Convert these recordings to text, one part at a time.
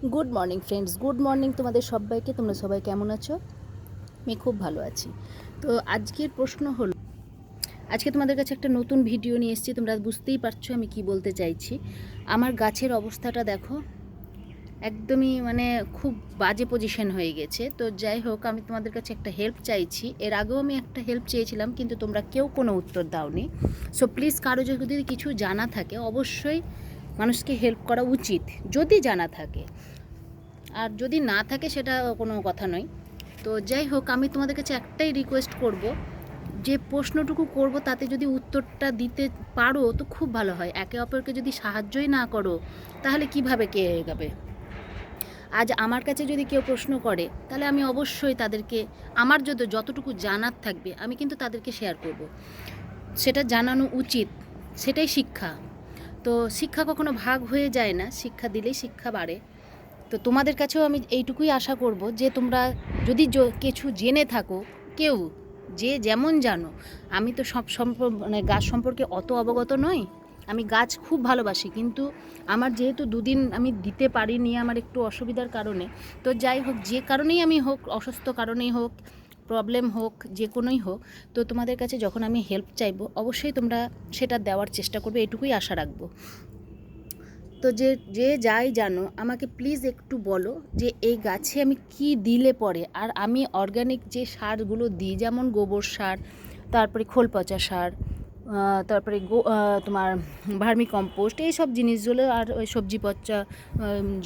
Good morning friends, good morning তোমাদের সবাইকে। তোমরা সবাই কেমন আছো? আমি খুব ভালো আছি। তো আজকের প্রশ্ন হলো, আজকে তোমাদের কাছে একটা নতুন ভিডিও নিয়ে এসেছি। তোমরা বুঝতেই পারছো আমি কি বলতে চাইছি। আমার গাছের অবস্থাটা দেখো, একদমই মানে খুব বাজে পজিশন হয়ে গেছে। তো যাই হোক, আমি তোমাদের কাছে একটা হেল্প চাইছি। এর আগেও আমি একটা হেল্প চেয়েছিলাম, কিন্তু তোমরা কেউ কোনো উত্তর দাওনি। সো প্লিজ, কারো যদি কিছু জানা থাকে অবশ্যই মানুষকে হেল্প করা উচিত, যদি জানা থাকে। আর যদি না থাকে সেটা কোনো কথা নয়। তো যাই হোক, আমি তোমাদের কাছে একটাই রিকোয়েস্ট করব, যে প্রশ্নটুকু করব তাতে যদি উত্তরটা দিতে পারো তো খুব ভালো হয়। একে অপরকে যদি সাহায্যই না করো তাহলে কিভাবে কে এগাবে? আজ আমার কাছে যদি কেউ প্রশ্ন করে তাহলে আমি অবশ্যই তাদেরকে, আমার যতটুকু জানার থাকবে আমি কিন্তু তাদেরকে শেয়ার করব। সেটা জানানো উচিত, সেটাই শিক্ষা। তো শিক্ষা কখনো ভাগ হয়ে যায় না, শিক্ষা দিলেই শিক্ষা বাড়ে। তো তোমাদের কাছেও আমি এইটুকুই আশা করব যে তোমরা যদি কিছু জেনে থাকো, কেউ যে যেমন জানো। আমি তো সব মানে গাছ সম্পর্কে অত অবগত নই। আমি গাছ খুব ভালোবাসি, কিন্তু আমার যেহেতু দুদিন আমি দিতে পারিনি আমার একটু অসুবিধার কারণে। তো যাই হোক, যে কারণেই আমি হোক, অসুস্থ কারণেই হোক, প্রবলেম হোক, যে কোনোই হোক, তো তোমাদের কাছে যখন আমি হেল্প চাইবো অবশ্যই তোমরা সেটা দেওয়ার চেষ্টা করবে, এটুকুই আশা রাখবো। তো যে যে যাই জানো, আমাকে প্লিজ একটু বলো যে এই গাছে আমি কি দিলে পরে। আর আমি অর্গানিক যে সারগুলো দিই, যেমন গোবর সার, তারপরে খোল পচা সার, তারপরে তোমার ভার্মি কম্পোস্ট, এইসব জিনিসগুলো, আর ওই সবজি পচা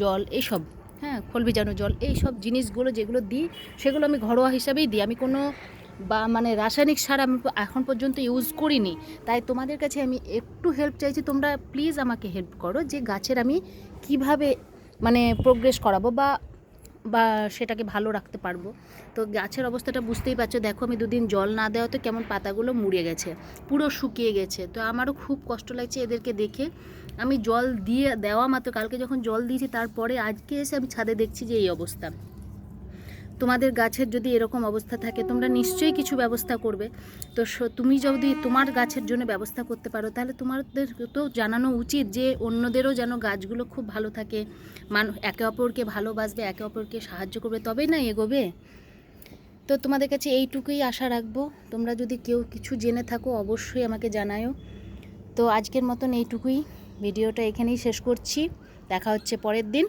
জল, এইসব, হ্যাঁ, খোল ভিজানো জল, এইসব জিনিসগুলো যেগুলো দিই সেগুলো আমি ঘরোয়া হিসাবেই দিই। আমি কোনো মানে রাসায়নিক সার আমি এখন পর্যন্ত ইউজ করিনি। তাই তোমাদের কাছে আমি একটু হেল্প চাইছি, তোমরা প্লিজ আমাকে হেল্প করো যে গাছের আমি কিভাবে মানে প্রোগ্রেস করাবো বা বা সেটাকে ভালো রাখতে পারবো। তো গাছের অবস্থাটা বুঝতেই পারছো, দেখো আমি দুদিন জল না দেওয়াতে কেমন পাতাগুলো মুড়ে গেছে, পুরো শুকিয়ে গেছে। তো আমারও খুব কষ্ট লাগছে এদেরকে দেখে। আমি জল দিয়ে দেওয়া মাত্র, কালকে যখন জল দিয়েছি তারপরে আজকে এসে আমি ছাদে দেখছি যে এই অবস্থা। তোমাদের গাছের যদি এরকম অবস্থা থাকে তোমরা নিশ্চয়ই কিছু ব্যবস্থা করবে। তো তুমি যদি তোমার গাছের জন্য ব্যবস্থা করতে পারো তাহলে তোমাদের তো জানানো উচিত যে অন্যদেরও যেন গাছগুলো খুব ভালো থাকে, একে অপরকে ভালোবাসবে, একে অপরকে সাহায্য করবে, তবেই না এগোবে। তো তোমাদের কাছে এইটুকুই আশা রাখবো। তোমরা যদি কেউ কিছু জেনে থাকো অবশ্যই আমাকে জানায়ও। তো আজকের মতন এইটুকুই, ভিডিওটা এখানেই শেষ করছি। দেখা হচ্ছে পরের দিন।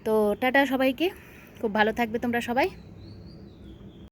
তো টাটা সবাইকে, খুব ভালো থাকবে তোমরা সবাই।